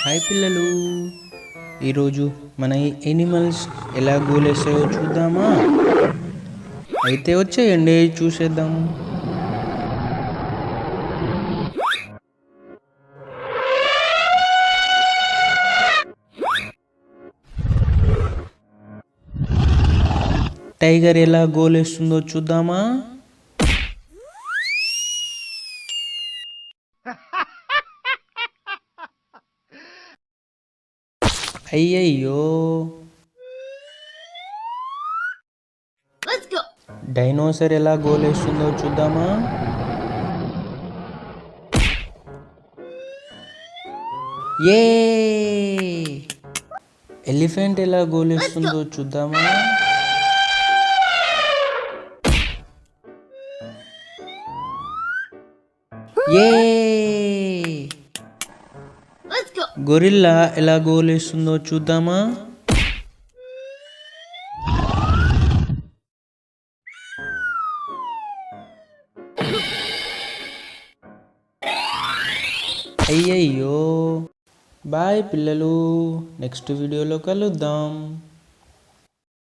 Hi పిల్లలు, ఈరోజు మన ఎనిమల్స్ ఎలా గోలేస్తాయో చూద్దామా? అయితే వచ్చేయండి చూసేద్దాం. టైగర్ ఎలా గోలేస్తుందో చూద్దామా? అయ్యయ్యో, డైనోసార్ ఎలా గోలేస్తుందో చూద్దామా? ఏ ఎలిఫెంట్ ఎలా గోలేస్తుందో చూద్దామా? ఏ గొరిల్లా ఎలా గోలేస్తుందో చూద్దామా? అయ్యయ్యో, బాయ్ పిల్లలు, నెక్స్ట్ వీడియోలో కలుద్దాం.